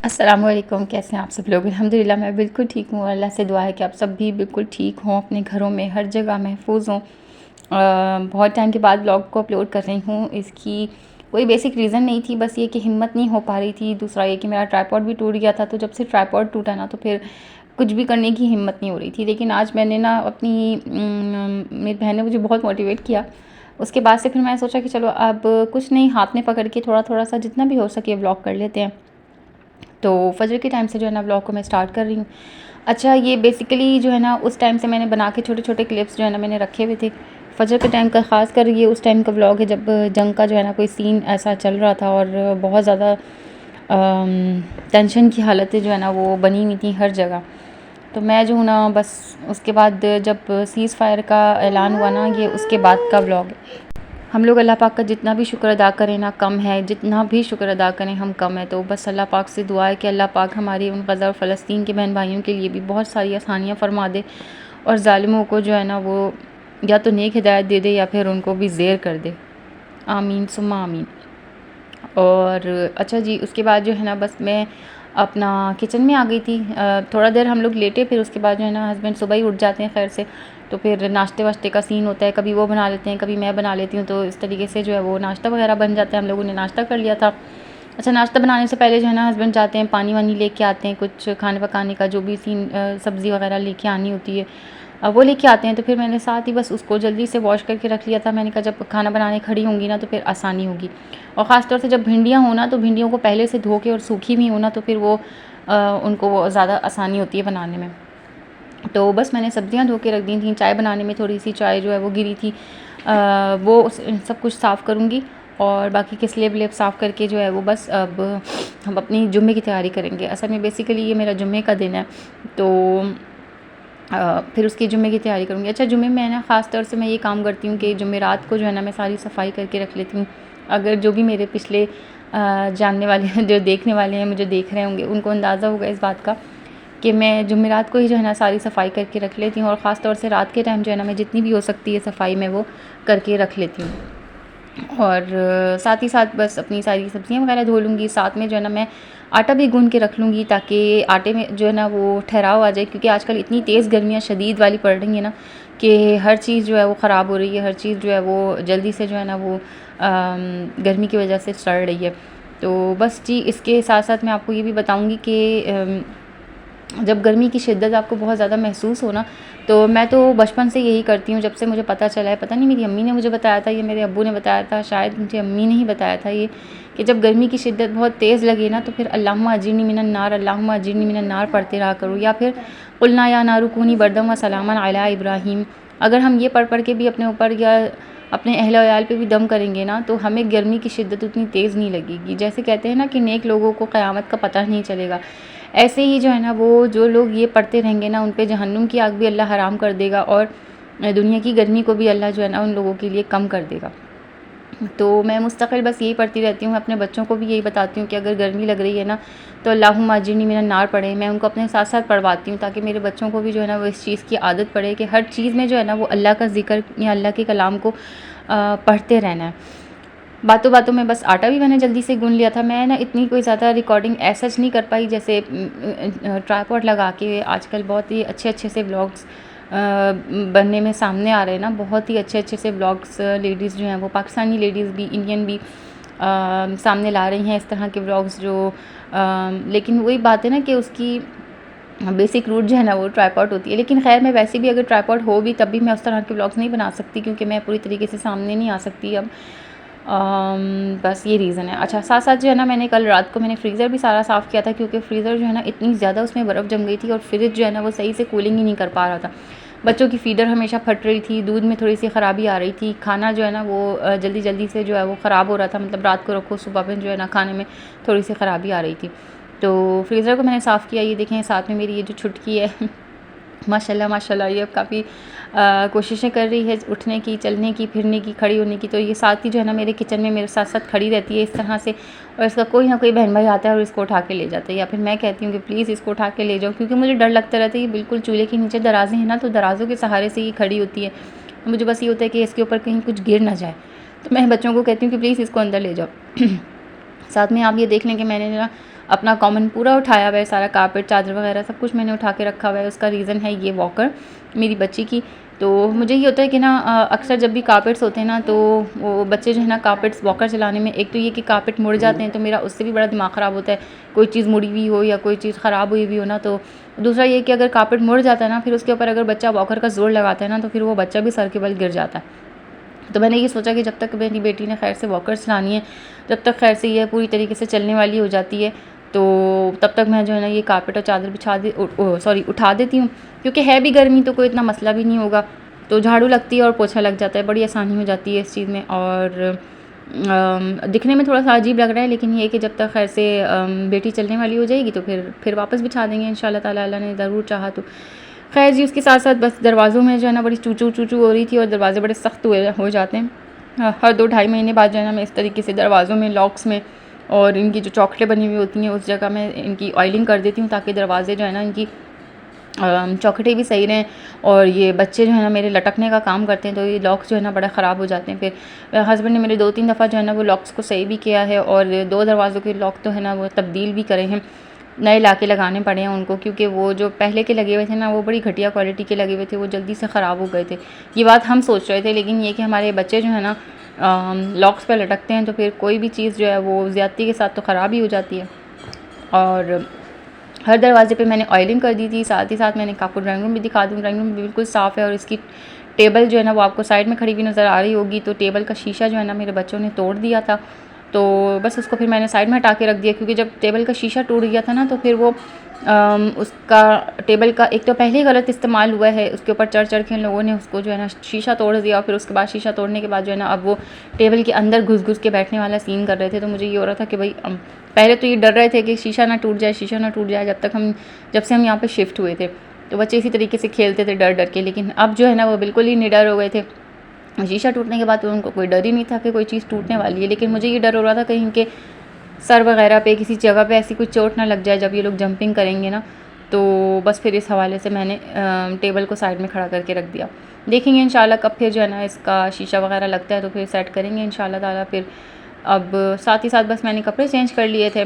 अस्सलामुअलैकुम, कैसे हैं आप सब लोग। अल्हम्दुलिल्लाह मैं बिल्कुल ठीक हूँ। अल्लाह से दुआ है कि आप सब भी बिल्कुल ठीक हों, अपने घरों में हर जगह महफूज हों। बहुत टाइम के बाद ब्लॉग को अपलोड कर रही हूँ। इसकी कोई बेसिक रीज़न नहीं थी, बस ये कि हिम्मत नहीं हो पा रही थी। दूसरा ये कि मेरा ट्राइपॉड भी टूट गया था, तो जब से ट्राइपॉड टूटा ना, तो फिर कुछ भी करने की हिम्मत नहीं हो रही थी। लेकिन आज मैंने ना मेरी बहन ने मुझे बहुत मोटिवेट किया। उसके बाद से फिर मैंने सोचा कि चलो अब कुछ नहीं, हाथ में पकड़ के थोड़ा थोड़ा सा जितना भी हो सके व्लॉग कर लेते हैं। तो फजर के टाइम से जो है ना व्लॉग को मैं स्टार्ट कर रही हूँ। अच्छा, ये बेसिकली जो है ना उस टाइम से मैंने बना के छोटे छोटे क्लिप्स जो है ना मैंने रखे हुए थे। फजर के टाइम का ख़ास कर ये उस टाइम का व्लॉग है जब जंग का जो है ना कोई सीन ऐसा चल रहा था और बहुत ज़्यादा टेंशन की हालतें जो है ना वो बनी हुई थी हर जगह। तो मैं जो हूँ ना बस उसके बाद जब सीज़ फायर का ऐलान हुआ ना, ये उसके बाद का व्लॉग है। हम लोग अल्लाह पाक का जितना भी शुक्र अदा करें ना कम है, जितना भी शुक्र अदा करें हम कम है। तो बस अल्लाह पाक से दुआ है कि अल्लाह पाक हमारी उन गज़ा और फ़लस्तीन के बहन भाइयों के लिए भी बहुत सारी आसानियाँ फ़रमा दे और ज़ालिमों को जो है ना वो या तो नेक हिदायत दे दे या फिर उनको भी ज़ेर कर दे। आमीन सुम्मा आमीन। और अच्छा जी, उसके बाद जो है ना बस मैं अपना किचन में आ गई थी। थोड़ा देर हम लोग लेटे, फिर उसके बाद जो है ना हस्बैंड सुबह ही उठ जाते हैं खैर से। तो फिर नाश्ते वाश्ते का सीन होता है, कभी वो बना लेते हैं कभी मैं बना लेती हूँ। तो इस तरीके से जो है वो नाश्ता वगैरह बन जाता है। हम लोगों ने नाश्ता कर लिया था। अच्छा, नाश्ता बनाने से पहले जो है ना हस्बैंड जाते हैं, पानी वानी लेके आते हैं, कुछ खाने पकाने का जो भी सीन सब्ज़ी वगैरह लेके आनी होती है वो लेके आते हैं। तो फिर मैंने साथ ही बस उसको जल्दी से वॉश करके रख लिया था। मैंने कहा जब खाना बनाने खड़ी होंगी ना तो फिर आसानी होगी। और ख़ास तौर से जब भिंडियाँ हो ना, तो भिंडियों को पहले से धो के और सूखी भी हो ना, तो फिर वो उनको वो ज़्यादा आसानी होती है बनाने में। तो बस मैंने सब्जियां धो के रख दी थी। चाय बनाने में थोड़ी सी चाय जो है वो गिरी थी, वो सब कुछ साफ़ करूँगी और बाकी के स्लेब व्लेब साफ़ करके जो है वो बस अब हम अपनी जुम्मे की तैयारी करेंगे। असल में बेसिकली ये मेरा जुम्मे का दिन है, तो फिर उसकी जुम्मे की तैयारी करूँगी। अच्छा, जुम्मे में ना ख़ास तौर से मैं ये काम करती हूँ कि जुमेरात को जो है ना मैं सारी सफ़ाई करके रख लेती हूँ। अगर जो भी मेरे पिछले जानने वाले हैं, जो देखने वाले हैं, मुझे देख रहे होंगे, उनको अंदाज़ा होगा इस बात का कि मैं जुमेरात को ही जो है ना सारी सफ़ाई करके रख लेती हूँ। और ख़ास तौर से रात के टाइम जो है ना मैं जितनी भी हो सकती है सफ़ाई मैं वो करके रख लेती हूँ। और साथ ही साथ बस अपनी सारी सब्ज़ियाँ वगैरह धो लूँगी। साथ में जो है ना मैं आटा भी गूँध के रख लूँगी ताकि आटे में जो है ना वो ठहराव आ जाए, क्योंकि आजकल इतनी तेज़ गर्मियाँ शदीद वाली पड़ रही हैं ना कि हर चीज़ जो है वो ख़राब हो रही है, हर चीज़ जो है वो जल्दी से जो है ना वो गर्मी की वजह से सड़ रही है। तो बस जी, इसके साथ साथ मैं आपको ये भी बताऊँगी कि जब गर्मी की शिद्दत आपको बहुत ज़्यादा महसूस हो ना, तो मैं तो बचपन से यही करती हूँ। जब से मुझे पता चला है, पता नहीं मेरी अम्मी ने मुझे बताया था, ये मेरे अब्बू ने बताया था, शायद मुझे अम्मी ने ही बताया था ये, कि जब गर्मी की शिद्दत बहुत तेज़ लगे ना तो फिर अल्लाहुम्मा अजिरनी मिनन नार, अल्लाहुम्मा अजिरनी मिनन नार पढ़ते रहा करो, या फिर कुलना या नारु कूनी बरदम व सलामन अला इब्राहीम। अगर हम ये पढ़ पढ़ के भी अपने ऊपर या अपने अहल वयाल पे भी दम करेंगे ना, तो हमें गर्मी की शिद्दत उतनी तेज़ नहीं लगेगी। जैसे कहते हैं ना कि नेक लोगों को क़यामत का पता नहीं चलेगा, ऐसे ही जो है ना वो जो लोग ये पढ़ते रहेंगे ना उन पे जहन्नुम की आग भी अल्लाह हराम कर देगा और दुनिया की गर्मी को भी अल्लाह जो है ना उन लोगों के लिए कम कर देगा। तो मैं मुस्तक़िल बस यही पढ़ती रहती हूँ। अपने बच्चों को भी यही बताती हूँ कि अगर गर्मी लग रही है ना तो अल्लाहुम्मा अजिरनी मिनन नार पढ़ें। मैं उनको अपने साथ साथ पढ़वाती हूँ ताकि मेरे बच्चों को भी जो है ना वो इस चीज़ की आदत पड़े कि हर चीज़ में जो है ना वो अल्लाह का ज़िक्र या अल्लाह के कलाम को पढ़ते रहना है। बातों बातों में बस आटा भी मैंने जल्दी से गूँध लिया था। मैं ना इतनी कोई ज़्यादा रिकॉर्डिंग ऐसा नहीं कर पाई, जैसे ट्राइपॉड लगा के आजकल बहुत ही अच्छे अच्छे से व्लॉग्स बनने में सामने आ रहे हैं ना, बहुत ही अच्छे अच्छे से व्लॉग्स लेडीज़ जो हैं वो पाकिस्तानी लेडीज़ भी, इंडियन भी सामने ला रही हैं इस तरह के व्लॉग्स जो लेकिन वही बात है ना कि उसकी बेसिक रूट जो है ना वो ट्राइपॉड होती है। लेकिन खैर, मैं वैसे भी अगर ट्राइपॉड हो भी तब भी मैं उस तरह के व्लॉग्स नहीं बना सकती, क्योंकि मैं पूरी तरीके से सामने नहीं आ सकती अब। बस ये रीज़न है। अच्छा, साथ साथ जो है ना मैंने कल रात को मैंने फ्रीज़र भी सारा साफ़ किया था, क्योंकि फ्रीज़र जो है ना इतनी ज़्यादा उसमें बर्फ़ जम गई थी और फ्रिज जो है ना वो सही से कूलिंग ही नहीं कर पा रहा था। बच्चों की फ़ीडर हमेशा फट रही थी, दूध में थोड़ी सी ख़राबी आ रही थी, खाना जो है ना वो जल्दी जल्दी से जो है वो ख़राब हो रहा था, मतलब रात को रखो सुबह में जो है ना खाने में थोड़ी सी ख़राबी आ रही थी। तो फ्रीज़र को मैंने साफ़ किया। ये देखें साथ में मेरी ये जो छुटकी है माशाल्लाह माशाल्लाह, ये अब काफ़ी कोशिशें कर रही है उठने की, चलने की, फिरने की, खड़ी होने की। तो ये साथ ही जो है ना मेरे किचन में मेरे साथ साथ खड़ी रहती है इस तरह से, और इसका कोई ना कोई बहन भाई आता है और इसको उठा के ले जाता है, या फिर मैं कहती हूँ कि प्लीज़ इसको उठा के ले जाओ, क्योंकि मुझे डर लगता रहता है। ये बिल्कुल चूल्हे के नीचे दराज़ें हैं ना, तो दराज़ों के सहारे से ये खड़ी होती है। मुझे बस ये होता है कि इसके ऊपर कहीं कुछ गिर ना जाए, तो मैं बच्चों को कहती हूँ कि प्लीज़ इसको अंदर ले जाओ। साथ में आप ये देख लें कि मैंने ना अपना कॉमन पूरा उठाया हुआ है, सारा कारपेट चादर वगैरह सब कुछ मैंने उठा के रखा हुआ है। उसका रीज़न है ये वॉकर मेरी बच्ची की। तो मुझे ये होता है कि ना अक्सर जब भी कारपेट्स होते हैं ना तो वो बच्चे जो है ना कारपेट्स वॉकर चलाने में, एक तो ये कि कारपेट मुड़ जाते हैं तो मेरा उससे भी बड़ा दिमाग ख़राब होता है, कोई चीज़ मुड़ी हुई हो या कोई चीज़ ख़राब हुई हुई हो ना। तो दूसरा ये कि अगर कारपेट मुड़ जाता है ना, फिर उसके ऊपर अगर बच्चा वॉकर का ज़ोर लगाता है ना, तो फिर वो बच्चा भी सर के बल गिर जाता है। तो मैंने ये सोचा कि जब तक मेरी बेटी ने खैर से वॉकर चलानी है, जब तक खैर से ये पूरी तरीके से चलने वाली हो जाती है, तो तब तक मैं जो है ना ये कारपेट और चादर उठा देती हूँ, क्योंकि है भी गर्मी तो कोई इतना मसला भी नहीं होगा। तो झाड़ू लगती है और पोछा लग जाता है, बड़ी आसानी हो जाती है इस चीज़ में। और दिखने में थोड़ा सा अजीब लग रहा है, लेकिन ये कि जब तक खैर से बेटी चलने वाली हो जाएगी तो फिर वापस बिछा देंगे इंशाल्लाह ताला, अल्लाह ने ज़रूर चाहा तो। खैर जी, उसके साथ साथ बस दरवाज़ों में जो है ना बड़ी चूचू चूचू हो रही थी, और दरवाज़े बड़े सख्त हो जाते हैं। हर 2-2.5 महीने बाद जो है ना मैं इस तरीके से दरवाज़ों में, लॉक्स में और इनकी जो चौखटें बनी हुई होती हैं उस जगह में इनकी ऑयलिंग कर देती हूँ, ताकि दरवाज़े जो है ना इनकी चौखटें भी सही रहें। और ये बच्चे जो है ना मेरे लटकने का काम करते हैं, तो ये लॉक्स जो है ना बड़ा ख़राब हो जाते हैं। फिर हस्बैंड ने मेरे 2-3 दफ़ा जो है ना वो लॉक्स को सही भी किया है, और 2 दरवाज़ों के लॉक तो है ना वो तब्दील भी करे हैं, नए लाके लगाने पड़े हैं उनको, क्योंकि वो जो पहले के लगे हुए थे ना वो बड़ी घटिया क्वालिटी के लगे हुए थे, वो जल्दी से ख़राब हो गए थे। ये बात हम सोच रहे थे, लेकिन ये कि हमारे बच्चे जो है ना लॉक्स पर लटकते हैं, तो फिर कोई भी चीज़ जो है वो ज़्यादती के साथ तो ख़राब ही हो जाती है। और हर दरवाज़े पे मैंने ऑयलिंग कर दी थी। साथ ही साथ मैंने आपको ड्राइंग रूम भी दिखा दूँ, ड्राइंग रूम बिल्कुल साफ़ है। और इसकी टेबल जो है ना वो आपको साइड में खड़ी हुई नज़र आ रही होगी, तो टेबल का शीशा जो है ना मेरे बच्चों ने तोड़ दिया था, तो बस उसको फिर मैंने साइड में हटा के रख दिया, क्योंकि जब टेबल का शीशा टूट गया था ना, तो फिर वो उसका टेबल का एक तो पहले ही गलत इस्तेमाल हुआ है, उसके ऊपर चढ़ के इन लोगों ने उसको जो है ना शीशा तोड़ दिया। और फिर उसके बाद शीशा तोड़ने के बाद जो है ना अब वो टेबल के अंदर घुस के बैठने वाला सीन कर रहे थे। तो मुझे ये हो रहा था कि भाई पहले तो ये डर रहे थे कि शीशा ना टूट जाए, जब से हम यहाँ पे शिफ्ट हुए थे, तो बच्चे इसी तरीके से खेलते थे डर के। लेकिन अब जो है ना वो बिल्कुल ही निडर हो गए थे। शीशा टूटने के बाद तो उनको कोई डर ही नहीं था कि कोई चीज़ टूटने वाली है, लेकिन मुझे ये डर हो रहा था कहीं इनके सर वगैरह पे किसी जगह पे ऐसी कोई चोट ना लग जाए जब ये लोग जंपिंग करेंगे ना। तो बस फिर इस हवाले से मैंने टेबल को साइड में खड़ा करके रख दिया। देखेंगे इंशाल्लाह कब फिर जो है ना इसका शीशा वगैरह लगता है, तो फिर सेट करेंगे इंशाल्लाह ताला। फिर अब साथ ही साथ बस मैंने कपड़े चेंज कर लिए थे।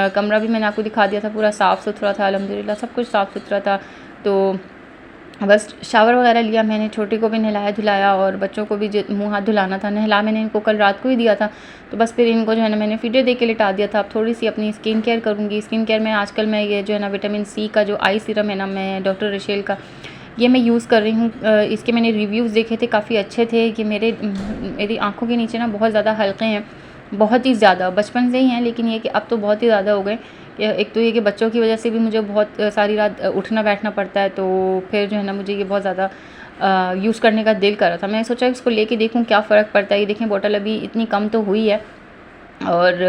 कमरा भी मैंने आपको दिखा दिया था, पूरा साफ़ सुथरा था, अल्हम्दुलिल्लाह सब कुछ साफ़ सुथरा था। तो बस शावर वगैरह लिया मैंने, छोटे को भी नहलाया धुलाया, और बच्चों को भी मुँह हाथ धुलाना था, नहला मैंने इनको कल रात को ही दिया था। तो बस फिर इनको जो है ना मैंने फीडर दे के लिटा दिया था। अब थोड़ी सी अपनी स्किन केयर करूँगी। स्किन केयर में आजकल मैं ये जो है ना विटामिन सी का जो आई सीरम है ना, मैं डॉक्टर रशेल का, ये मैं यूज़ कर रही हूँ। इसके मैंने रिव्यूज़ देखे थे, काफ़ी अच्छे थे कि मेरी आँखों के नीचे ना बहुत ज़्यादा हल्के हैं, बहुत ही ज़्यादा, बचपन से ही हैं, लेकिन ये कि अब तो बहुत ही ज़्यादा हो गए। एक तो ये कि बच्चों की वजह से भी मुझे बहुत सारी रात उठना बैठना पड़ता है, तो फिर जो है ना मुझे ये बहुत ज़्यादा यूज़ करने का दिल कर रहा था। मैंने सोचा इसको लेके देखूँ क्या फ़र्क पड़ता है। ये देखें बोतल अभी इतनी कम तो हुई है, और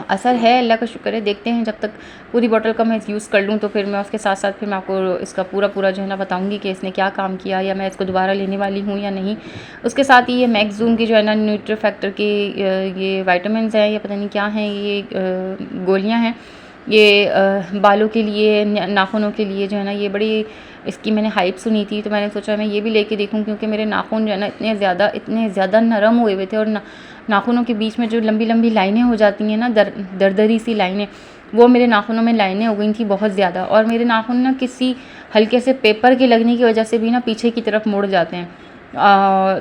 असर है, अल्लाह का शुक्र है। देखते हैं जब तक पूरी बोतल का मैं यूज़ कर लूँ, तो फिर मैं उसके साथ साथ फिर मैं आपको इसका पूरा जो है ना बताऊँगी कि इसने क्या काम किया, या मैं इसको दोबारा लेने वाली हूँ या नहीं। उसके साथ ही ये मैक्सजूम की जो है ना न्यूट्री फैक्टर की ये विटामिन्स हैं, ये पता नहीं क्या हैं, ये गोलियाँ हैं, ये बालों के लिए, नाखूनों के लिए जो है ना, ये बड़ी इसकी मैंने हाइप सुनी थी, तो मैंने सोचा मैं ये भी लेके देखूं, क्योंकि मेरे नाखून जो है ना इतने ज़्यादा नरम हुए हुए थे, और नाखूनों के बीच में जो लंबी लंबी लाइनें हो जाती हैं ना, दरदरी सी लाइनें, वो मेरे नाखूनों में लाइनें हो गई थी बहुत ज़्यादा। और मेरे नाखून ना किसी हल्के से पेपर के लगने की वजह से भी ना पीछे की तरफ मुड़ जाते हैं।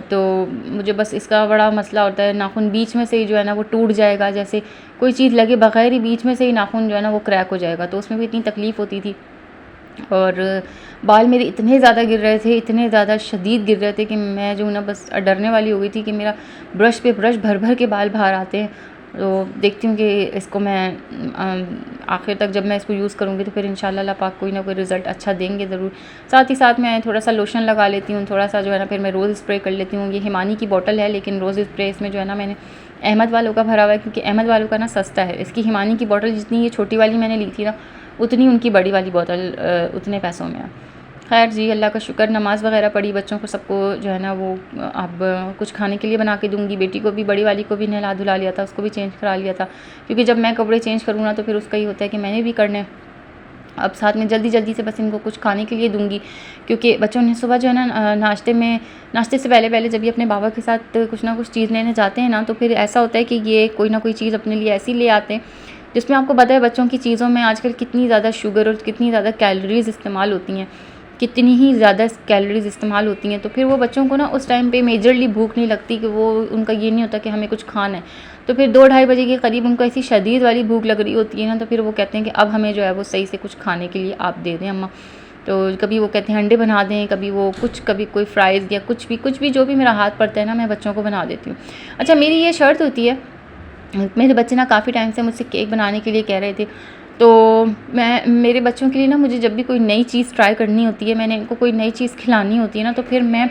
तो मुझे बस इसका बड़ा मसला होता है, नाखून बीच में से ही जो है ना वो टूट जाएगा, जैसे कोई चीज़ लगे बगैर ही बीच में से ही नाखून जो है ना वो क्रैक हो जाएगा, तो उसमें भी इतनी तकलीफ़ होती थी। और बाल मेरे इतने ज़्यादा गिर रहे थे, इतने ज़्यादा शदीद गिर रहे थे कि मैं जो ना बस डरने वाली हो गई थी कि मेरा ब्रश पे ब्रश भर भर के बाल बाहर आते हैं। तो देखती हूँ कि इसको मैं आखिर तक जब मैं इसको यूज़ करूँगी तो फिर इंशाल्लाह अल्लाह पाक कोई ना कोई रिज़ल्ट अच्छा देंगे ज़रूर। साथ ही साथ मैं थोड़ा सा लोशन लगा लेती हूँ, थोड़ा सा जो है ना फिर मैं रोज़ स्प्रे कर लेती हूँ। ये हिमानी की बोतल है, लेकिन रोज़ स्प्रे इसमें जो है ना मैंने अहमद वालों का भरा हुआ है, क्योंकि अहमद वालों का ना सस्ता है। इसकी हिमानी की बोतल जितनी ये छोटी वाली मैंने ली थी ना, उतनी उनकी बड़ी वाली बोतल उतने पैसों में है। खैर जी, अल्लाह का शुक्र, नमाज़ वगैरह पढ़ी, बच्चों को सबको जो है ना वो अब कुछ खाने के लिए बना के दूँगी। बेटी को भी, बड़ी वाली को भी नहला धुला लिया था, उसको भी चेंज करा लिया था, क्योंकि जब मैं कपड़े चेंज करूँ ना तो फिर उसका ही होता है कि मैंने भी करने। अब साथ में जल्दी से बस इनको कुछ खाने के लिए दूँगी, क्योंकि बच्चों ने सुबह जो है ना नाश्ते से पहले जब ये अपने बाबा के साथ कुछ ना कुछ चीज़ लेने जाते हैं ना, तो फिर ऐसा होता है कि ये कोई ना कोई चीज़ अपने लिए ऐसी ले आते हैं जिसमें आपको पता है बच्चों की चीज़ों में आजकल कितनी ज़्यादा शुगर और कितनी ज़्यादा कैलोरीज़ इस्तेमाल होती हैं, कितनी ही ज़्यादा कैलोरीज़ इस्तेमाल होती हैं। तो फिर वो बच्चों को ना उस टाइम पे मेजरली भूख नहीं लगती, कि वो उनका ये नहीं होता कि हमें कुछ खाना है। तो फिर 2-2:30 बजे के करीब उनको ऐसी शदीद वाली भूख लग रही होती है ना, तो फिर वो कहते हैं कि अब हमें जो है वो सही से कुछ खाने के लिए आप दे दें अम्मा। तो कभी वो कहते हैं अंडे बना दें, कभी वो कभी कोई फ्राइज़ या कुछ भी जो भी मेरा हाथ पड़ता है ना, मैं बच्चों को बना देती हूँ। अच्छा, मेरी ये शर्त होती है, मेरे बच्चे ना काफ़ी टाइम से मुझसे केक बनाने के लिए कह रहे थे, तो मैं मेरे बच्चों के लिए ना, मुझे जब भी कोई नई चीज़ ट्राई करनी होती है, मैंने इनको कोई नई चीज़ खिलानी होती है ना, तो फिर मैं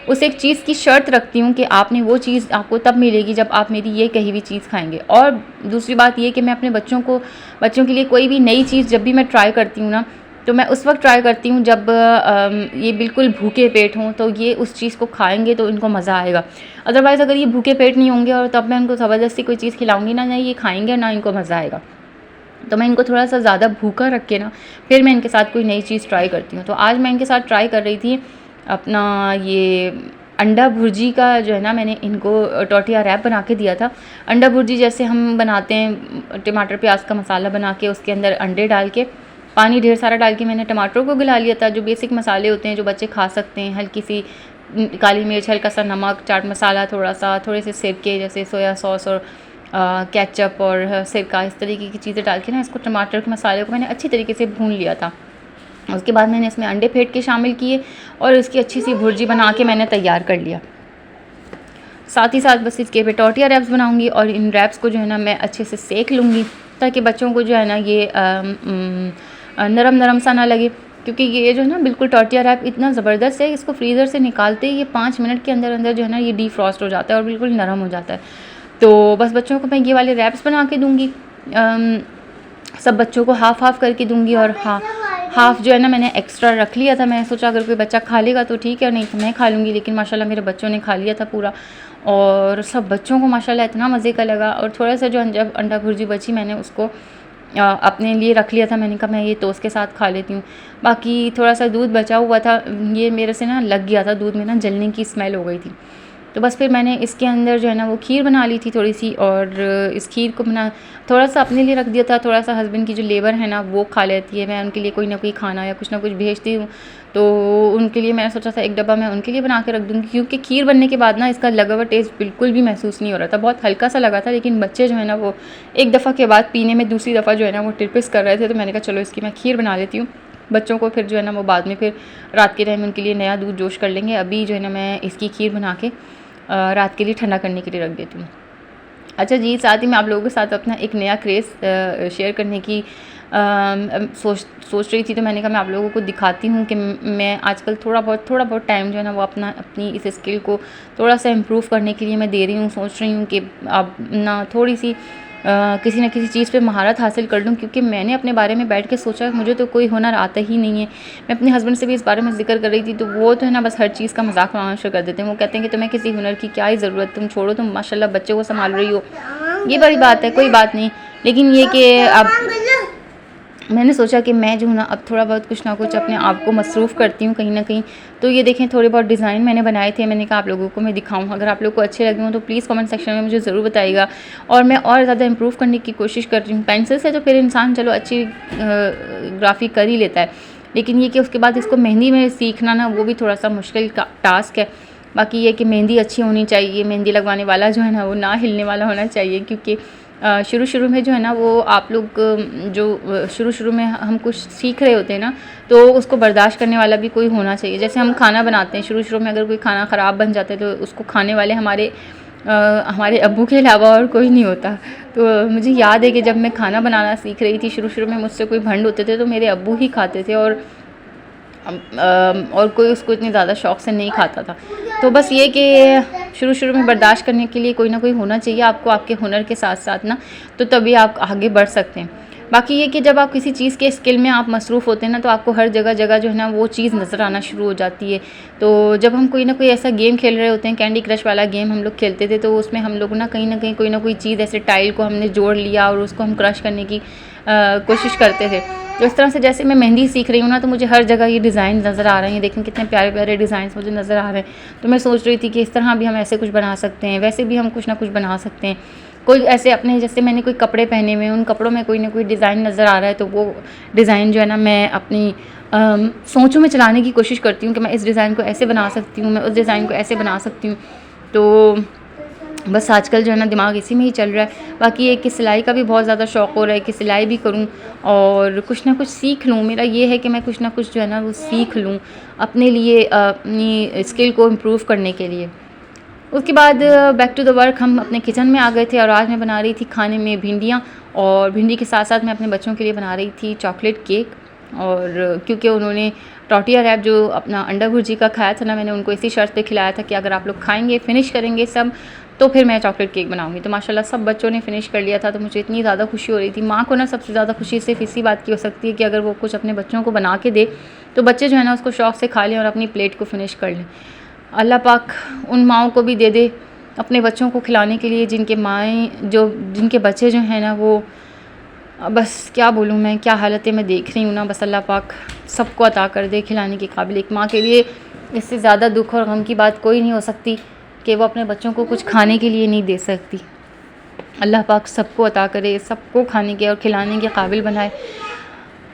उस एक चीज़ की शर्त रखती हूँ कि आपने वो चीज़ आपको तब मिलेगी जब आप मेरी ये कही हुई चीज़ खाएँगे। और दूसरी बात ये कि मैं अपने बच्चों के लिए कोई भी नई चीज़ जब भी मैं ट्राई करती हूँ ना, तो मैं उस वक़्त ट्राई करती हूँ जब ये बिल्कुल भूखे पेट हों, तो ये उस चीज़ को खाएँगे तो इनको मज़ा आएगा। अदरवाइज़ अगर ये भूखे पेट नहीं होंगे और तब मैं उनको ज़बरदस्ती कोई चीज़ खिलाऊँगी ना, ये खाएँगे और ना इनको मज़ा आएगा। तो मैं इनको थोड़ा-सा ज़्यादा भूखा रख के ना, फिर मैं इनके साथ कोई नई चीज़ ट्राई करती हूँ। तो आज मैं इनके साथ ट्राई कर रही थी अपना ये अंडा भुर्जी का, जो है ना, मैंने इनको टॉर्टिया रैप बना के दिया था। अंडा भुर्जी जैसे हम बनाते हैं, टमाटर प्याज का मसाला बना के उसके अंदर अंडे डाल के, पानी ढेर सारा डाल के मैंने टमाटरों को गला लिया था। जो बेसिक मसाले होते हैं जो बच्चे खा सकते हैं, हल्की सी काली मिर्च, हल्का सा नमक, चाट मसाला थोड़ा-सा, थोड़े से सिरके जैसे सोया सॉस और केचप और सिरका, इस तरीके की चीज़ें डाल के ना, इसको टमाटर के मसाले को मैंने अच्छी तरीके से भून लिया था। उसके बाद मैंने इसमें अंडे फेंट के शामिल किए और इसकी अच्छी सी भुर्जी बना के मैंने तैयार कर लिया। साथ ही साथ बस इसके पे टॉर्टिया रैप्स बनाऊंगी और इन रैप्स को जो है ना मैं अच्छे से सेक लूँगी, ताकि बच्चों को जो है ना ये नरम नरम सा ना लगे, क्योंकि ये जो है ना बिल्कुल टॉर्टिया रैप इतना ज़बरदस्त है, इसको फ्रीज़र से निकालते ही ये 5 मिनट के अंदर अंदर जो है ना ये डीफ्रॉस्ट हो जाता है और बिल्कुल नरम हो जाता है। तो बस बच्चों को मैं ये वाले रैप्स बना के दूँगी, सब बच्चों को हाफ़ करके दूँगी। और हाफ़ जो है ना मैंने एक्स्ट्रा रख लिया था, मैं सोचा अगर कोई बच्चा खा लेगा तो ठीक है, नहीं तो मैं खा लूँगी। लेकिन माशाल्लाह मेरे बच्चों ने खा लिया था पूरा, और सब बच्चों को माशाल्लाह इतना मज़े का लगा। और थोड़ा सा जो जब अंडा भुर्जी बची, मैंने उसको अपने लिए रख लिया था। मैंने कहा मैं ये टोस्ट के साथ खा लेती हूँ। बाकी थोड़ा सा दूध बचा हुआ था, ये मेरे से ना लग गया था, दूध में ना जलने की स्मेल हो गई थी। तो बस फिर मैंने इसके अंदर जो है ना वो खीर बना ली थी थोड़ी सी, और इस खीर को थोड़ा सा अपने लिए रख दिया था, थोड़ा सा हस्बैंड की जो लेबर है ना वो खा लेती है, मैं उनके लिए कोई ना कोई खाना या कुछ ना कुछ भेजती हूँ। तो उनके लिए मैंने सोचा था एक डब्बा मैं उनके लिए बना के रख दूँगी, क्योंकि खीर बनने के बाद ना इसका लगा हुआ टेस्ट बिल्कुल भी महसूस नहीं हो रहा था, बहुत हल्का सा लगा था। लेकिन बच्चे जो है ना वो एक दफ़ा के बाद पीने में दूसरी दफ़ा जो है ना वो टिरपिस कर रहे थे, तो मैंने कहा चलो इसकी मैं खीर बना लेती हूँ। बच्चों को फिर जो है ना वो बाद में फिर रात के टाइम उनके लिए नया दूध जोश कर लेंगे। अभी जो है ना मैं इसकी खीर बना के रात के लिए ठंडा करने के लिए रख देती हूँ। अच्छा जी, साथ ही मैं आप लोगों के साथ अपना एक नया क्रेज़ शेयर करने की सोच रही थी, तो मैंने कहा मैं आप लोगों को दिखाती हूँ कि मैं आजकल थोड़ा बहुत टाइम जो है ना वो अपनी इस स्किल को थोड़ा सा इम्प्रूव करने के लिए मैं दे रही हूँ। सोच रही हूँ कि अब ना थोड़ी सी किसी न किसी चीज़ पे महारत हासिल कर लूँ, क्योंकि मैंने अपने बारे में बैठ के सोचा मुझे तो कोई हुनर आता ही नहीं है। मैं अपने हस्बैंड से भी इस बारे में ज़िक्र कर रही थी, तो वो तो है ना बस हर चीज़ का मजाक बनाना शुरू कर देते हैं। वो कहते हैं कि तुम्हें किसी हुनर की क्या ही ज़रूरत, तुम छोड़ो, तुम माशाल्लाह बच्चे को संभाल रही हो। ये बड़ी बात है, कोई बात नहीं। लेकिन ये कि अब मैंने सोचा कि मैं जो हूँ ना अब थोड़ा बहुत कुछ ना कुछ अपने आप को मसरूफ़ करती हूँ कहीं ना कहीं। तो ये देखें, थोड़े बहुत डिज़ाइन मैंने बनाए थे, मैंने कहा आप लोगों को मैं दिखाऊँ। अगर आप लोग को अच्छे लगे हों तो प्लीज़ कमेंट सेक्शन में मुझे ज़रूर बताइएगा। और मैं और ज़्यादा इम्प्रूव करने की कोशिश कर रही हूँ। पेंसिल से तो फिर इंसान चलो अच्छी ग्राफिक कर ही लेता है, लेकिन ये कि उसके बाद इसको मेहंदी में सीखना ना वो भी थोड़ा सा मुश्किल का टास्क है। बाकी ये कि मेहंदी अच्छी होनी चाहिए, मेहंदी लगवाने वाला जो है ना वो ना हिलने वाला होना चाहिए, क्योंकि शुरू में जो है ना वो आप लोग जो शुरू में हम कुछ सीख रहे होते हैं ना, तो उसको बर्दाश्त करने वाला भी कोई होना चाहिए। जैसे हम खाना बनाते हैं, शुरू में अगर कोई खाना ख़राब बन जाता है तो उसको खाने वाले हमारे अब्बू के अलावा और कोई नहीं होता। तो मुझे याद है कि जब मैं खाना बनाना सीख रही थी, शुरू में मुझसे कोई भंड होते थे तो मेरे अब्बू ही खाते थे, और कोई उसको इतनी ज़्यादा शौक़ से नहीं खाता था। तो बस ये कि शुरू में बर्दाश्त करने के लिए कोई ना कोई होना चाहिए आपको, आपके हुनर के साथ साथ ना, तो तभी आप आगे बढ़ सकते हैं। बाकी ये कि जब आप किसी चीज़ के स्किल में आप मसरूफ़ होते हैं ना, तो आपको हर जगह जो है ना वो चीज़ नज़र आना शुरू हो जाती है। तो जब हम कोई ना कोई ऐसा गेम खेल रहे होते हैं, कैंडी क्रश वाला गेम हम लोग खेलते थे, तो उसमें हम लोग ना कहीं कोई ना कोई चीज़ ऐसे टाइल को हमने जोड़ लिया और उसको हम क्रश करने की कोशिश करते थे। तो इस तरह से जैसे मैं मेहंदी सीख रही हूँ ना, तो मुझे हर जगह ये डिज़ाइन नज़र आ रहे हैं। देखें कितने प्यारे प्यारे डिज़ाइंस मुझे नज़र आ रहे हैं। तो मैं सोच रही थी कि इस तरह भी हम ऐसे कुछ बना सकते हैं, वैसे भी हम कुछ ना कुछ बना सकते हैं। कोई ऐसे अपने जैसे मैंने कोई कपड़े पहने हुए हैं, उन कपड़ों में कोई ना कोई डिज़ाइन नज़र आ रहा है, तो वो डिज़ाइन जो है ना मैं अपनी सोचों में चलाने की कोशिश करती हूँ कि मैं इस डिज़ाइन को ऐसे बना सकती हूँ, मैं उस डिज़ाइन को ऐसे बना सकती हूँ। तो बस आजकल जो है ना दिमाग इसी में ही चल रहा है। बाकी ये कि सिलाई का भी बहुत ज़्यादा शौक़ हो रहा है कि सिलाई भी करूँ और कुछ ना कुछ सीख लूँ। मेरा ये है कि मैं कुछ ना कुछ जो है ना वो सीख लूँ अपने लिए, अपनी स्किल को इम्प्रूव करने के लिए। उसके बाद बैक टू द वर्क, हम अपने किचन में आ गए थे और आज मैं बना रही थी खाने में भिंडियाँ, और भिंडी के साथ साथ मैं अपने बच्चों के लिए बना रही थी चॉकलेट केक। और क्योंकि उन्होंने टॉर्टिया रैप जो अपना अंडा भुर्जी का खाया था ना, मैंने उनको इसी शर्त पे खिलाया था कि अगर आप लोग खाएंगे, फ़िनिश करेंगे सब, तो फिर मैं चॉकलेट केक बनाऊंगी। तो माशाल्लाह सब बच्चों ने फ़िनिश कर लिया था, तो मुझे इतनी ज़्यादा खुशी हो रही थी। माँ को ना सबसे ज़्यादा खुशी सिर्फ इसी बात की हो सकती है कि अगर वो कुछ अपने बच्चों को बना के दे तो बच्चे जो है ना उसको शौक़ से खा लें और अपनी प्लेट को फ़िनिश कर लें। अल्लाह पाक उन माँओं को भी दे दे अपने बच्चों को खिलाने के लिए जिनके बच्चे जो हैं ना वो, बस क्या बोलूँ मैं, क्या हालतें मैं देख रही हूँ ना, बस अल्लाह पाक सबको अता कर दे खिलाने के काबिल। एक माँ के लिए इससे ज़्यादा दुख और गम की बात कोई नहीं हो सकती कि वो अपने बच्चों को कुछ खाने के लिए नहीं दे सकती। अल्लाह पाक सबको अता करे, सबको खाने के और खिलाने के काबिल बनाए।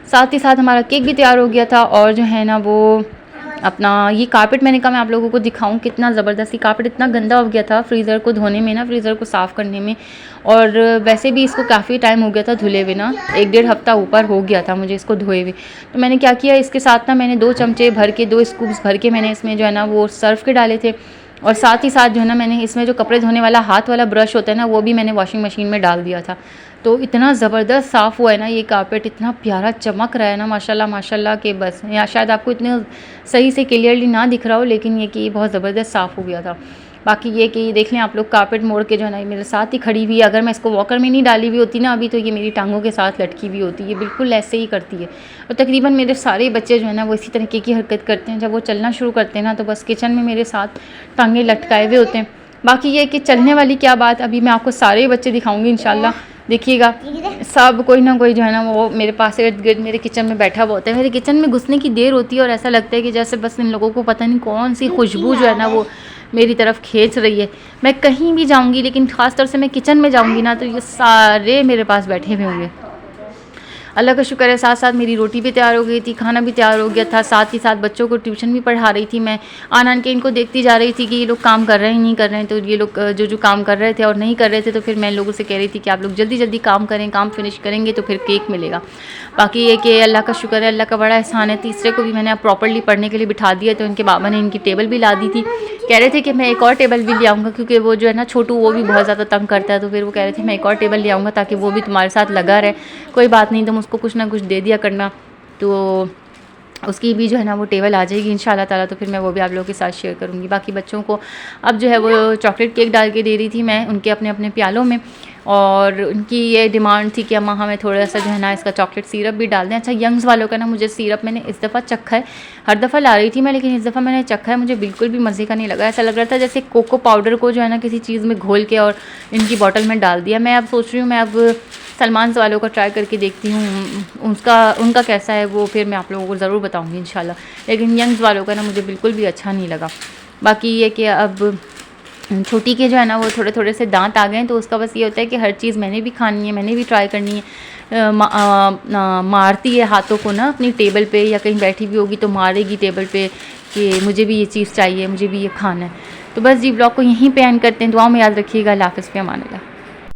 साथ ही साथ हमारा केक भी तैयार हो गया था, और जो है ना वो अपना ये कारपेट, मैंने कहा मैं आप लोगों को दिखाऊं कितना ज़बरदस्त। कारपेट इतना गंदा हो गया था फ्रीज़र को धोने में ना, फ्रीज़र को साफ़ करने में, और वैसे भी इसको काफ़ी टाइम हो गया था धुले हुए ना, 1-1.5 हफ़्ता ऊपर हो गया था मुझे इसको धोए हुए। तो मैंने क्या किया, इसके साथ ना मैंने 2 चमचे भर के, 2 स्कूप्स भर के मैंने इसमें जो है ना वो सर्फ़ के डाले थे, और साथ ही साथ जो है ना मैंने इसमें जो कपड़े धोने वाला हाथ वाला ब्रश होता है ना, वो भी मैंने वॉशिंग मशीन में डाल दिया था। तो इतना ज़बरदस्त साफ़ हुआ है ना ये कारपेट, इतना प्यारा चमक रहा है ना माशाल्लाह माशाल्लाह, कि बस या शायद आपको इतने सही से क्लियरली ना दिख रहा हो, लेकिन ये कि ये बहुत ज़बरदस्त साफ़ हो गया था। बाकी ये कि देख लें आप लोग, कारपेट मोड़ के जो है ना ये मेरे साथ ही खड़ी हुई है। अगर मैं इसको वॉकर में नहीं डाली हुई होती ना अभी, तो ये मेरी टांगों के साथ लटकी हुई होती है, बिल्कुल ऐसे ही करती है। और तकरीबन मेरे सारे बच्चे जो है ना वो इसी तरीके की हरकत करते हैं, जब वो चलना शुरू करते हैं ना तो बस किचन में मेरे साथ टांगें लटकाए हुए होते हैं। बाकी ये कि चलने वाली क्या बात, अभी मैं आपको सारे बच्चे दिखाऊंगी इंशाल्लाह, देखिएगा सब कोई ना कोई जो है ना वो मेरे पास इर्द गिर्द मेरे किचन में बैठा हुआ होता है। मेरे किचन में घुसने की देर होती है और ऐसा लगता है कि जैसे बस इन लोगों को पता नहीं कौन सी खुशबू जो है ना वो मेरी तरफ खींच रही है। मैं कहीं भी जाऊंगी, लेकिन ख़ास तौर से मैं किचन में जाऊंगी ना तो ये सारे मेरे पास बैठे हुए होंगे। अल्लाह का शुक्र है, साथ साथ मेरी रोटी भी तैयार हो गई थी, खाना भी तैयार हो गया था, साथ ही साथ बच्चों को ट्यूशन भी पढ़ा रही थी मैं। आन के इनको देखती जा रही थी कि ये लोग काम कर रहे हैं नहीं कर रहे हैं, तो ये लोग जो काम कर रहे थे और नहीं कर रहे थे, तो फिर मैं लोगों से कह रही थी कि आप लोग जल्दी जल्दी काम करें, काम फिनिश करेंगे तो फिर केक मिलेगा। बाकी ये कि अल्लाह का शुक्र है, अल्लाह का बड़ा एहसान है। तीसरे को भी मैंने अब प्रॉपर्ली पढ़ने के लिए बिठा दिया, तो इनके बाबा ने इनकी टेबल भी ला दी थी। कह रहे थे कि मैं एक और टेबल भी ले आऊँगा, क्योंकि वो जो है ना छोटू वो भी बहुत ज़्यादा तंग करता है, तो फिर वो कह रहे थे मैं एक और टेबल ले आऊँगा ताकि वो भी तुम्हारे साथ लगा रहे। कोई बात नहीं, तुम उसको कुछ ना कुछ दे दिया करना, तो उसकी भी जो है ना वो टेबल आ जाएगी इंशाल्लाह ताला, तो फिर मैं वो भी आप लोगों के साथ शेयर करूँगी। बाकी बच्चों को अब जो है वो चॉकलेट केक डाल के दे रही थी मैं उनके अपने अपने प्यालों में, और उनकी ये डिमांड थी कि अम्मा हमें थोड़ा सा जो है ना इसका चॉकलेट सिरप भी डाल दें। अच्छा, यंग्स वालों का ना मुझे सिरप मैंने इस दफ़ा चखा है, हर दफ़ा ला रही थी मैं, लेकिन इस दफ़ा मैंने चखा है, मुझे बिल्कुल भी मज़े का नहीं लगा। ऐसा लग रहा था जैसे कोको पाउडर को जो है ना किसी चीज़ में घोल के और इनकी बॉटल में डाल दिया। मैं अब सोच रही हूँ मैं अब सलमान वालों का ट्राई करके देखती हूँ, उनका कैसा है वो फिर मैं आप लोगों को ज़रूर बताऊँगी इंशाल्लाह। लेकिन यंग्स वालों का ना मुझे बिल्कुल भी अच्छा नहीं लगा। बाकी ये कि अब छोटी के जो है ना वो थोड़े थोड़े से दांत आ गए हैं, तो उसका बस ये होता है कि हर चीज़ मैंने भी खानी है, मैंने भी ट्राई करनी है। मारती है हाथों को ना अपनी टेबल पे, या कहीं बैठी भी होगी तो मारेगी टेबल पे कि मुझे भी ये चीज़ चाहिए, मुझे भी ये खाना है। तो बस जी ब्लॉग को यहीं पे एंड करते हैं। दुआ में याद रखिएगा। अल्लाह हाफ़िज़, फ़ी अमान अल्लाह।